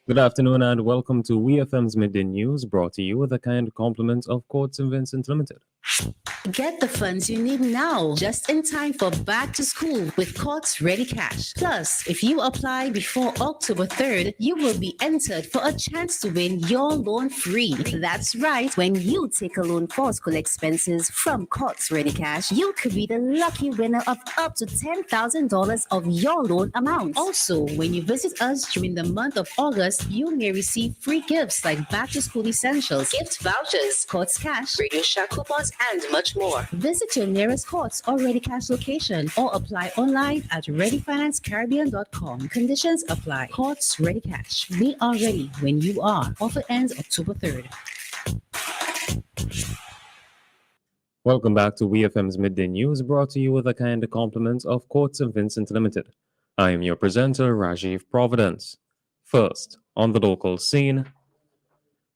Good afternoon and welcome to WEFM's Midday News, brought to you with a kind compliment of Courts and Vincent Limited. Get the funds you need now, just in time for back to school with Courts Ready Cash. Plus, if you apply before October 3rd, you will be entered for a chance to win your loan free. That's right, when you take a loan for school expenses from Courts Ready Cash, you could be the lucky winner of up to $10,000 of your loan amount. Also, when you visit us during the month of August, you may receive free gifts like back to school essentials, gift vouchers, Courts Cash, Radio Shack coupons, and much more. Visit your nearest Courts or Ready Cash location or apply online at readyfinancecaribbean.com. Conditions apply. Courts Ready Cash. We are ready when you are. Offer ends October 3rd. Welcome back to WEFM's Midday News, brought to you with a kind compliment of Courts and Vincent Limited. I am your presenter, Rajiv Providence. First, on the local scene,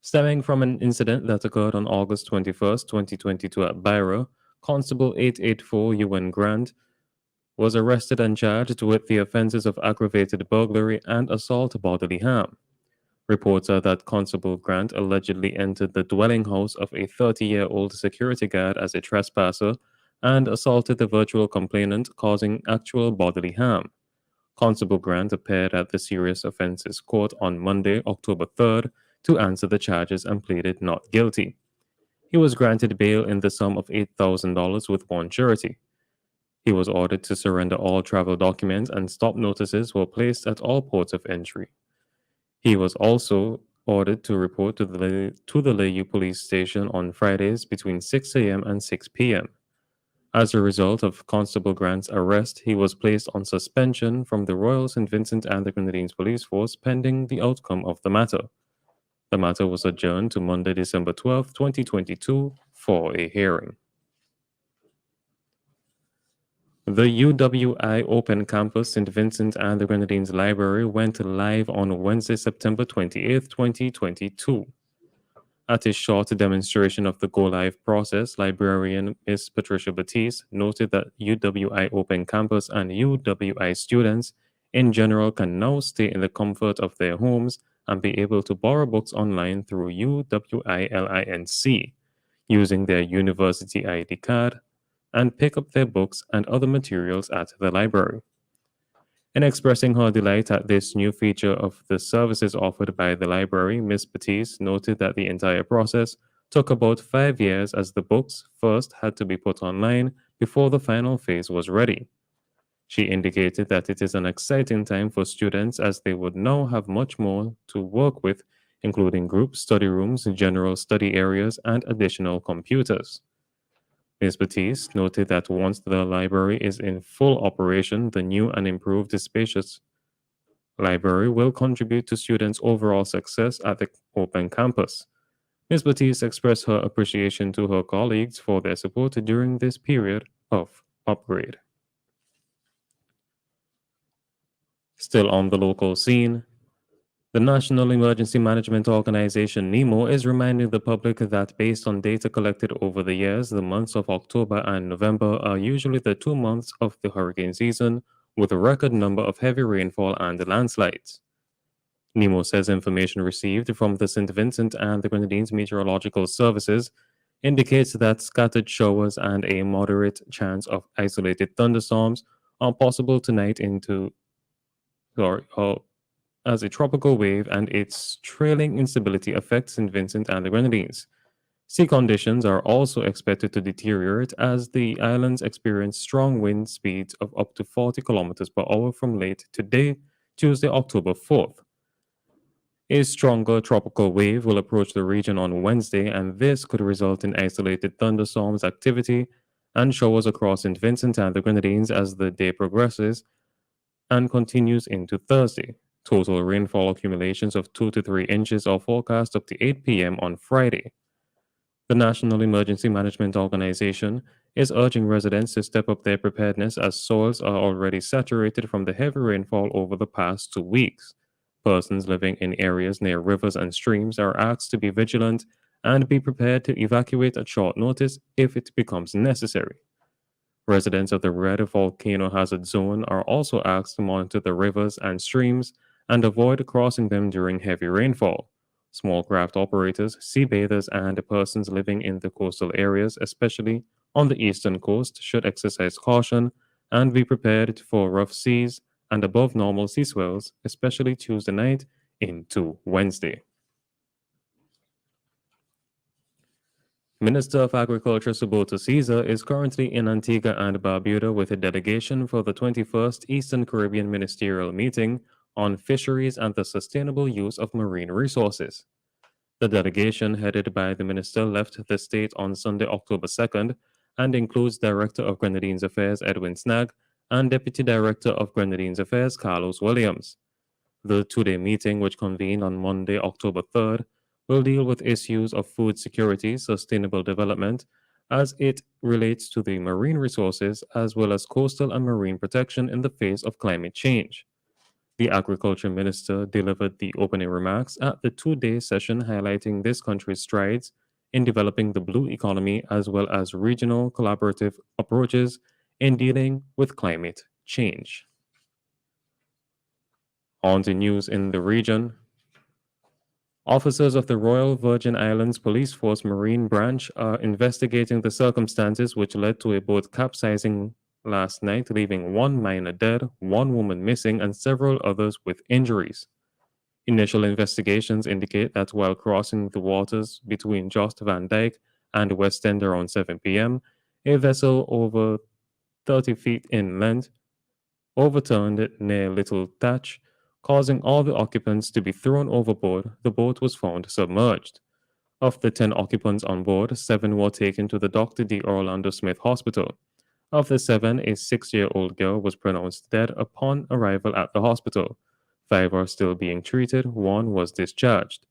stemming from an incident that occurred on August 21st, 2022 at Byra, Constable 884 UN Grant was arrested and charged with the offenses of aggravated burglary and assault bodily harm. Reports are that Constable Grant allegedly entered the dwelling house of a 30-year-old security guard as a trespasser and assaulted the virtual complainant, causing actual bodily harm. Constable Grant appeared at the Serious Offences Court on Monday, October 3rd, to answer the charges and pleaded not guilty. He was granted bail in the sum of $8,000 with one surety. He was ordered to surrender all travel documents and stop notices were placed at all ports of entry. He was also ordered to report to the Layou police station on Fridays between 6 a.m. and 6 p.m. As a result of Constable Grant's arrest, he was placed on suspension from the Royal St. Vincent and the Grenadines Police Force pending the outcome of the matter. The matter was adjourned to Monday, December 12, 2022, for a hearing. The UWI Open Campus St. Vincent and the Grenadines Library went live on Wednesday, September 28, 2022. At a short demonstration of the go-live process, librarian Ms. Patricia Batiste noted that UWI Open Campus and UWI students in general can now stay in the comfort of their homes and be able to borrow books online through UWI-LINC using their university ID card and pick up their books and other materials at the library. In expressing her delight at this new feature of the services offered by the library, Ms. Batiste noted that the entire process took about 5 years as the books first had to be put online before the final phase was ready. She indicated that it is an exciting time for students as they would now have much more to work with, including group study rooms, general study areas, and additional computers. Ms. Batiste noted that once the library is in full operation, the new and improved spacious library will contribute to students' overall success at the open campus. Ms. Batiste expressed her appreciation to her colleagues for their support during this period of upgrade. Still on the local scene, the National Emergency Management Organization NEMO is reminding the public that based on data collected over the years, the months of October and November are usually the 2 months of the hurricane season with a record number of heavy rainfall and landslides. NEMO says information received from the St. Vincent and the Grenadines Meteorological Services indicates that scattered showers and a moderate chance of isolated thunderstorms are possible tonight as a tropical wave and its trailing instability affects St. Vincent and the Grenadines. Sea conditions are also expected to deteriorate as the islands experience strong wind speeds of up to 40 kilometers per hour from late today, Tuesday, October 4th. A stronger tropical wave will approach the region on Wednesday, and this could result in isolated thunderstorms activity and showers across St. Vincent and the Grenadines as the day progresses and continues into Thursday. Total rainfall accumulations of 2 to 3 inches are forecast up to 8 p.m. on Friday. The National Emergency Management Organization is urging residents to step up their preparedness as soils are already saturated from the heavy rainfall over the past 2 weeks. Persons living in areas near rivers and streams are asked to be vigilant and be prepared to evacuate at short notice if it becomes necessary. Residents of the Red Volcano Hazard Zone are also asked to monitor the rivers and streams and avoid crossing them during heavy rainfall. Small craft operators, sea bathers, and persons living in the coastal areas, especially on the eastern coast, should exercise caution and be prepared for rough seas and above normal sea swells, especially Tuesday night into Wednesday. Minister of Agriculture Subota Caesar is currently in Antigua and Barbuda with a delegation for the 21st Eastern Caribbean Ministerial Meeting on Fisheries and the Sustainable Use of Marine Resources. The delegation, headed by the minister, left the state on Sunday, October 2nd, and includes Director of Grenadines Affairs Edwin Snag and Deputy Director of Grenadines Affairs Carlos Williams. The two-day meeting, which convened on Monday, October 3rd, will deal with issues of food security, sustainable development, as it relates to the marine resources, as well as coastal and marine protection in the face of climate change. The agriculture minister delivered the opening remarks at the two-day session, highlighting this country's strides in developing the blue economy as well as regional collaborative approaches in dealing with climate change. On to news in the region. Officers of the Royal Virgin Islands Police Force Marine Branch are investigating the circumstances which led to a boat capsizing last night, leaving one minor dead, one woman missing, and several others with injuries. Initial investigations indicate that while crossing the waters between Jost Van Dyke and West End around 7 p.m., a vessel over 30 feet in length overturned near Little Thatch, causing all the occupants to be thrown overboard. The boat was found submerged. Of the 10 occupants on board, 7 were taken to the Dr. D. Orlando Smith Hospital. Of the 7, a 6-year-old girl was pronounced dead upon arrival at the hospital. 5 are still being treated, 1 was discharged.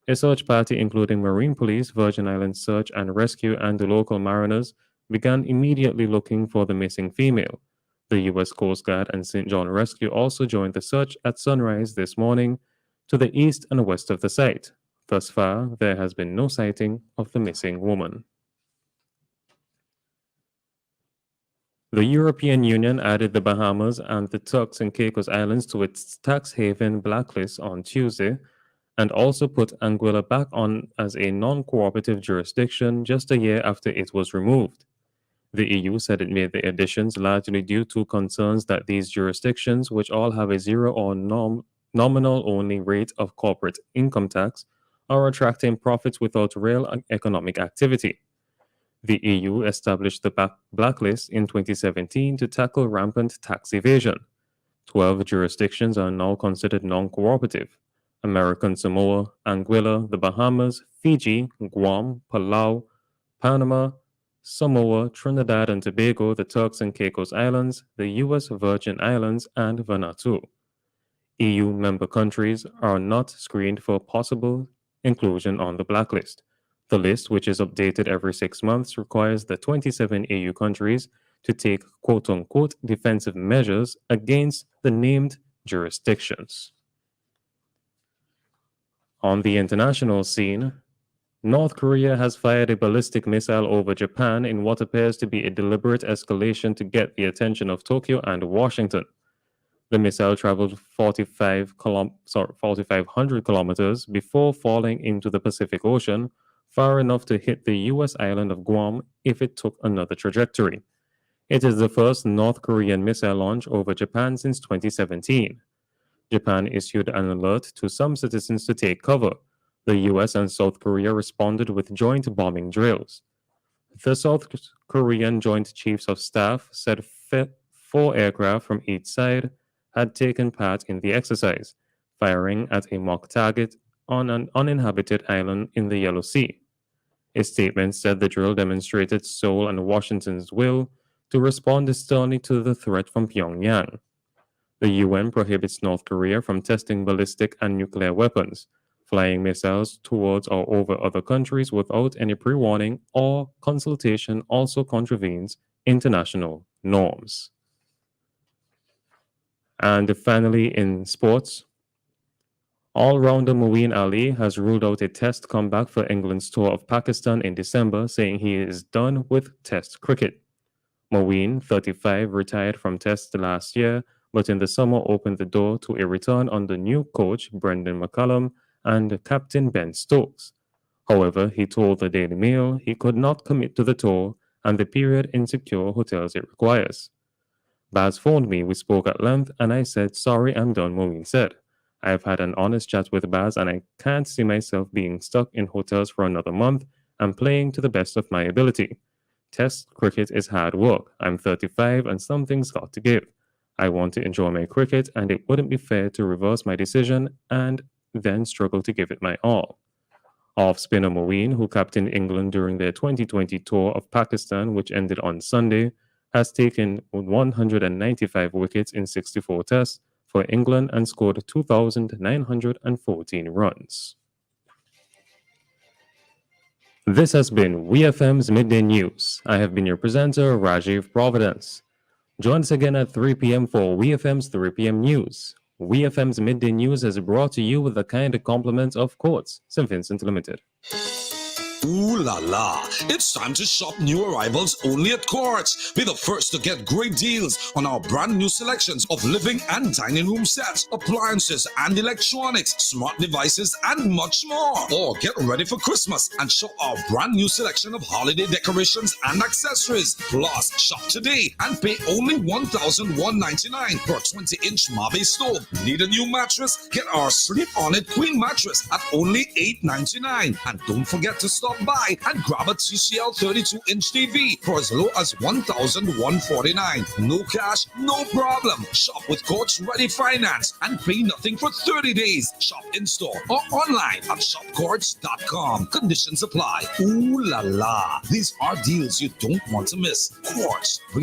A search party, including Marine Police, Virgin Islands Search and Rescue, and the local mariners, began immediately looking for the missing female. The U.S. Coast Guard and St. John Rescue also joined the search at sunrise this morning to the east and west of the site. Thus far, there has been no sighting of the missing woman. The European Union added the Bahamas and the Turks and Caicos Islands to its tax haven blacklist on Tuesday, and also put Anguilla back on as a non-cooperative jurisdiction just a year after it was removed. The EU said it made the additions largely due to concerns that these jurisdictions, which all have a zero or nominal only rate of corporate income tax, are attracting profits without real economic activity. The EU established the blacklist in 2017 to tackle rampant tax evasion. 12 jurisdictions are now considered non cooperative: American Samoa, Anguilla, the Bahamas, Fiji, Guam, Palau, Panama, Samoa, Trinidad and Tobago, the Turks and Caicos Islands, the U.S. Virgin Islands, and Vanuatu. EU member countries are not screened for possible inclusion on the blacklist. The list, which is updated every 6 months, requires the 27 EU countries to take quote unquote defensive measures against the named jurisdictions. On the international scene, North Korea has fired a ballistic missile over Japan in what appears to be a deliberate escalation to get the attention of Tokyo and Washington. The missile traveled 4,500 kilometers before falling into the Pacific Ocean, far enough to hit the U.S. island of Guam if it took another trajectory. It is the first North Korean missile launch over Japan since 2017. Japan issued an alert to some citizens to take cover. The US and South Korea responded with joint bombing drills. The South Korean Joint Chiefs of Staff said 4 aircraft from each side had taken part in the exercise, firing at a mock target on an uninhabited island in the Yellow Sea. A statement said the drill demonstrated Seoul and Washington's will to respond sternly to the threat from Pyongyang. The UN prohibits North Korea from testing ballistic and nuclear weapons, flying missiles towards or over other countries without any pre-warning or consultation also contravenes international norms. And finally, in sports, all-rounder Moeen Ali has ruled out a test comeback for England's tour of Pakistan in December, saying he is done with test cricket. Moeen, 35, retired from Test last year, but in the summer opened the door to a return under new coach Brendan McCullum and captain Ben Stokes. However, he told the Daily Mail he could not commit to the tour and the period in secure hotels it requires. Baz phoned me, we spoke at length, and I said, "Sorry, I'm done," Moeen said. I have had an honest chat with Baz, and I can't see myself being stuck in hotels for another month and playing to the best of my ability. Test cricket is hard work. I'm 35 and something's got to give. I want to enjoy my cricket, and it wouldn't be fair to reverse my decision and then struggle to give it my all. Off spinner Moeen, who captained England during their 2020 tour of Pakistan, which ended on Sunday, has taken 195 wickets in 64 tests for England and scored 2,914 runs. This has been WEFM's Midday News. I have been your presenter, Rajiv Providence. Join us again at 3 p.m. for WEFM's 3 p.m. News. WEFM's Midday News is brought to you with the kind compliments of Courts, St. Vincent Limited. Ooh la la! It's time to shop new arrivals only at Courts. Be the first to get great deals on our brand new selections of living and dining room sets, appliances and electronics, smart devices, and much more. Or get ready for Christmas and shop our brand new selection of holiday decorations and accessories. Plus, shop today and pay only $1,199 for a 20-inch Mave stove. Need a new mattress? Get our Sleep On It Queen mattress at only $899. And don't forget to stop by and grab a TCL 32-inch TV for as low as $1,149. No cash, no problem. Shop with Courts Ready Finance and pay nothing for 30 days. Shop in store or online at shopcourts.com. Conditions apply. Ooh la la. These are deals you don't want to miss. Courts.